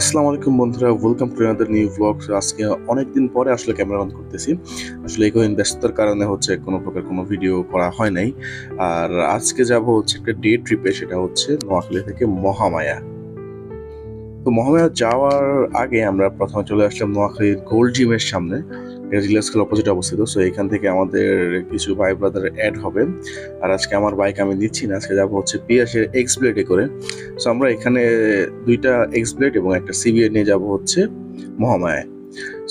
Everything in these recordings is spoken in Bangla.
আসসালামু আলাইকুম বন্ধুরা, welcome to another new blog. আজকে অনেকদিন পরে আসলে ক্যামেরা অন করতেছি। আসলে এই ব্যস্ততার কারণে কোনো প্রকার কোনো ভিডিও করা হয় নাই। আর আজকে যাব হচ্ছে একটা ডে ট্রিপে, সেটা হচ্ছে নোয়াখালী থেকে মহামায়া। তো মহামায়া যাওয়ার আগে আমরা প্রথমে চলে আসলাম নোয়াখালীর গোল্ড জিমের সামনে, এটা রিলায়েন্স স্কুল অপোজিট অবস্থিত। সো এখান থেকে আমাদের কিছু ভাই ব্রাদার অ্যাড হবে। আর আজকে আমার বাইক আমি নিচ্ছি না, আজকে যাবো হচ্ছে পিয়াসের এক্স ব্লেডে করে। সো আমরা এখানে দুইটা এক্স ব্লেড এবং একটা সিবিএ নিয়ে যাব হচ্ছে মহামায়ায়।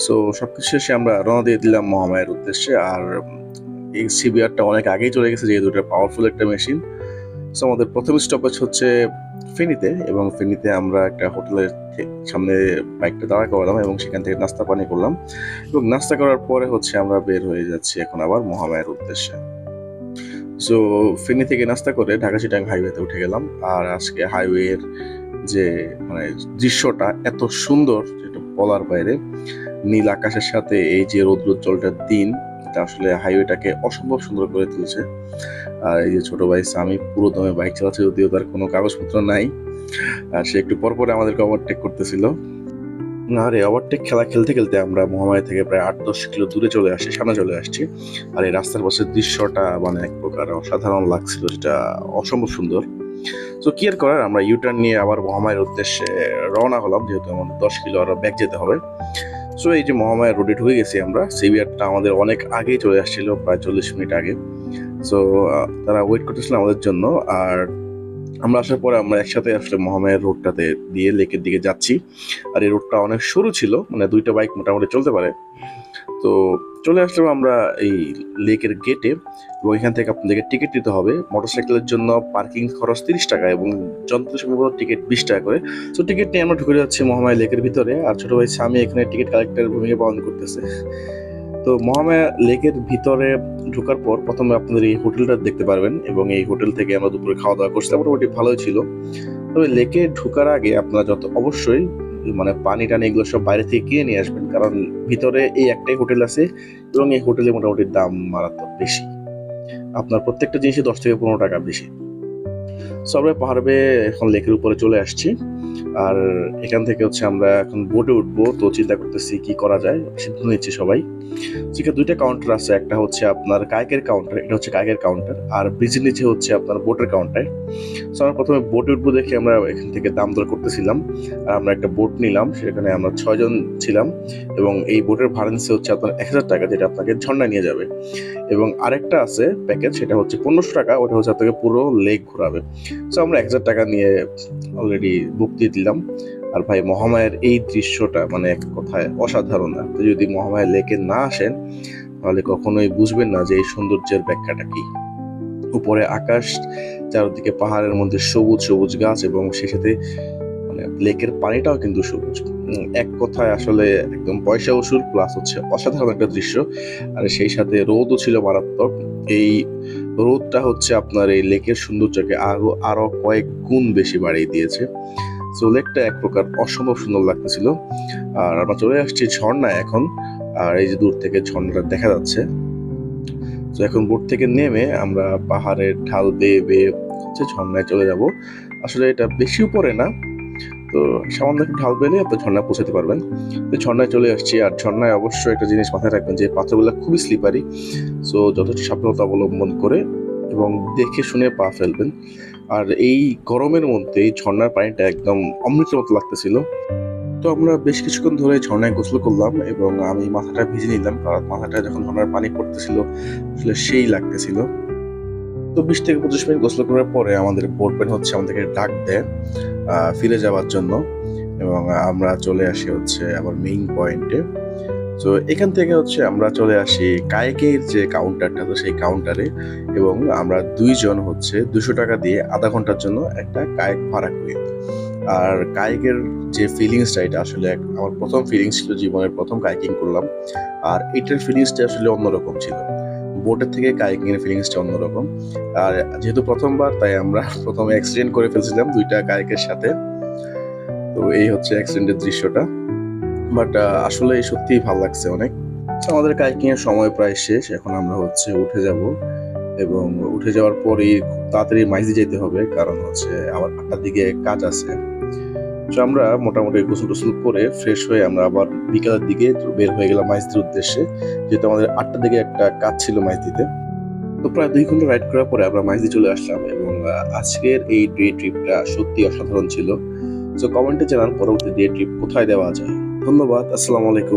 সো সবকিছু শেষে আমরা রওনা দিয়ে দিলাম মহামায়ার উদ্দেশ্যে। আর এই সিবিআরটা অনেক আগেই চলে গেছে, যেহেতু এটা পাওয়ারফুল একটা মেশিন। সো আমাদের প্রথম স্টপেজ হচ্ছে ফেনীতে, এবং ফেনীতে আমরা একটা হোটেলের সামনে বাইকটা দাঁড়া করালাম এবং সেখান থেকে নাস্তা পানি করলাম। এবং নাস্তা করার পরে হচ্ছে আমরা বের হয়ে যাচ্ছি এখন আবার মহামায়ার উদ্দেশ্যে। সো ফেনী থেকে নাস্তা করে ঢাকা চিটাং হাইওয়েতে উঠে গেলাম। আর আজকে হাইওয়ের যে মানে দৃশ্যটা এত সুন্দর, যেটা বলার বাইরে। নীল আকাশের সাথে এই যে রৌদ্রোজ্জ্বলটার দিন, এটা আসলে হাইওয়েটাকে অসম্ভব সুন্দর করে তুলছে। আর এই যে ছোট ভাই সামি পুরো দমে বাইক চালাচ্ছে, যদিও তার কোনো কাগজপত্র নাই। আর সে একটু পরপরে আমাদেরকে ওভারটেক করতেছিল। আর এই ওভারটেক খেলা খেলতে খেলতে আমরা মহামায়া থেকে প্রায় 8-10 কিলো দূরে সামনে চলে আসছি। আর এই রাস্তার পাশের দৃশ্যটা মানে এক প্রকার অসাধারণ লাগছিল, যেটা অসম্ভব সুন্দর। তো কি আর করার, আমরা ইউটার্ন নিয়ে আবার মহামায়ার উদ্দেশ্যে রওনা হলাম, যেহেতু আমাদের 10 কিলো আরো ব্যাক যেতে হবে। সো এই যে মহামায়া রোডে ঢুকে গেছি আমরা। সিবিআরটা আমাদের অনেক আগেই চলে আসছিল, প্রায় 40 মিনিট আগে। সো তারা ওয়েট করতেছিল আমাদের জন্য। আর আমরা আসার পরে আমরা একসাথে আসলে মহামায়ার রোডটাতে দিয়ে লেকের দিকে যাচ্ছি। আর এই রোডটা অনেক সরু ছিল, মানে দুইটা বাইক মোটামুটি চলতে পারে। তো চলে আসলাম আমরা এই লেকের গেটে, এবং এখান থেকে আপনাদেরকে টিকিট নিতে হবে। মোটরসাইকেলের জন্য পার্কিং খরচ 30 টাকা এবং যন্ত্র সম্ভবত টিকিট 20 টাকা করে। তো টিকিট নিয়ে আমরা ঢুকে যাচ্ছি মহামায়া লেকের ভিতরে। আর ছোট ভাই স্বামী এখানে টিকিট কালেক্টরের ভূমিকা পালন করতেছে। তো মহামায়া লেকের ভিতরে ঢোকার পর প্রথমে আপনাদের এই হোটেলটা দেখতে পারবেন, এবং এই হোটেল থেকে আমরা দুপুরে খাওয়া দাওয়া করছিলাম, মোটামুটি ভালোই ছিল। তবে লেকে ঢোকার আগে আপনারা অবশ্যই মানে পানি টানি এগুলো সব বাইরে থেকে কিনে নিয়ে আসবেন, কারণ ভিতরে এই একটাই হোটেল আছে এবং এই হোটেলে মোটামুটি দাম মারাত্মক বেশি। আপনার প্রত্যেকটা জিনিসে 10 থেকে 15 টাকা বেশি। সো আমরা পাহাড় বেয়ে এখন লেকের উপরে চলে আসছি। আর এখান থেকে হচ্ছে আমরা এখন বোটে উঠবো। তো চিন্তা করতেছি কি করা যায়, সিদ্ধান্ত নিচ্ছি সবাই। সেখানে দুইটা কাউন্টার আছে, একটা হচ্ছে আপনার কায়কের কাউন্টার, এটা হচ্ছে কায়কের কাউন্টার, আর ব্রিজের নিচে হচ্ছে আপনার বোটের কাউন্টার। সো আমরা প্রথমে বোটে উঠবো দেখে আমরা এখান থেকে দাম দর করতেছিলাম। আর আমরা একটা বোট নিলাম, সেখানে আমরা 6 জন ছিলাম। এবং এই বোটের ভাড়া নিচ্ছে হচ্ছে আপনার 1000 টাকা, যেটা আপনাকে ঝর্ণায় নিয়ে যাবে। এবং আরেকটা আছে প্যাকেজ, সেটা হচ্ছে 1500 টাকা, ওটা হচ্ছে আপনাকে পুরো লেক ঘোরাবে। সো আমরা 1000 টাকা নিয়ে অলরেডি বুক দিয়ে দিলাম। আর ভাই মহামায়ার এই দৃশ্যটা মানে এক কথায় অসাধারণ। আপনি যদি মহামায়া লেকে না আসেন তাহলে কখনোই বুঝবেন না যে এই সৌন্দর্যের ব্যাখ্যাটা কি। উপরে আকাশ, চারদিকে পাহাড়ের মধ্যে সবুজ সবুজ গাছ, এবং সেই সাথে মানে লেকের পানিটাও কিন্তু সবুজ। এক কথায় আসলে একদম পয়সা উসুল, প্লাস হচ্ছে অসাধারণ একটা দৃশ্য। আর সেই সাথে রোদও ছিল মারাত্মক। এই রোদটা হচ্ছে আপনার এই লেকের সৌন্দর্যকে আরো কয়েক গুণ বেশি বাড়িয়ে দিয়েছে। সো লেকটা এক প্রকার অসম্ভব সুন্দর লাগতেছিল। আর আমরা চলে আসছি ঝর্ণায় এখন। আর এই যে দূর থেকে ঝর্ণাটা দেখা যাচ্ছে। তো এখন বোট থেকে নেমে আমরা পাহাড়ের ঢাল বেয়ে বেয়ে হচ্ছে ঝর্ণায় চলে যাব। আসলে এটা বেশি উপরে না, তো সামান্য একটু ঢাল বেলে আপনি ঝর্ণায় পৌঁছাতে পারবেন। তো ঝর্ণায় চলে আসছি। আর ঝর্ণায় অবশ্যই একটা জিনিস মাথায় রাখবেন যে পাথরগুলো খুবই স্লিপারি। সো যথেষ্ট সাবধানতা অবলম্বন করে এবং দেখে শুনে পা ফেলবেন। আর এই গরমের মধ্যে এই ঝর্ণার পানিটা একদম অমৃতের মতো লাগতেছিল। তো আমরা বেশ কিছুক্ষণ ধরে ঝর্ণায় গোসল করলাম, এবং আমি মাথাটা ভিজে নিলাম, কারণ মাথাটা যখন ঝর্ণার পানি পড়তেছিল আসলে সেই লাগতেছিল। তো 20 থেকে 25 মিনিট গোসল করার পরে আমাদের বোটম্যান হচ্ছে আমাদেরকে ডাক দেয় ফিরে যাওয়ার জন্য, এবং আমরা চলে আসি হচ্ছে আবার মেইন পয়েন্টে। তো এখান থেকে হচ্ছে আমরা চলে আসি কায়েকের যে কাউন্টারটা, তো সেই কাউন্টারে। এবং আমরা 2 জন হচ্ছে 200 টাকা দিয়ে আধা ঘন্টার জন্য একটা কায়েক ভাড়া করি। আর কায়েকের যে ফিলিংসটা, এটা আসলে আমার প্রথম ফিলিংস ছিল, জীবনের প্রথম কায়েকিং করলাম। আর এটার ফিলিংসটা আসলে অন্যরকম ছিল, বোটের থেকে কায়াকিং এর ফিলিংসটা অন্যরকম। আর যেহেতু প্রথমবার, তাই আমরা প্রথমে অ্যাক্সিডেন্ট করে ফেলছিলাম দুইটা কায়াকের সাথে। তো এই হচ্ছে অ্যাক্সিডেন্টের দৃশ্যটা। বাট আসলে সত্যিই ভালো লাগছে অনেক। তো আমাদের কায়াকিং এর সময় প্রায় শেষ, এখন আমরা হচ্ছে উঠে যাব। এবং উঠে যাওয়ার পরই খুব তাড়াতাড়ি মাইজে যেতে হবে, কারণ হচ্ছে আবার 8টার দিকে কাজ আছে। তো আমরা মোটামুটি গোসল টোসল করে ফ্রেশ হয়ে আমরা আবার বিকালের দিকে বের হয়ে গেলাম মাইজদির উদ্দেশ্যে, যেহেতু আমাদের 8টার দিকে একটা কাজ ছিল মাইজদিতে। তো প্রায় 2 ঘন্টা রাইড করার পরে আমরা মাইজদি চলে আসলাম এবং আজকের এই ডে ট্রিপটা সত্যি অসাধারণ ছিল। তো কমেন্টে জানান পরবর্তী ডে ট্রিপ কোথায় দেওয়া যায়। ধন্যবাদ, আসসালামু আলাইকুম।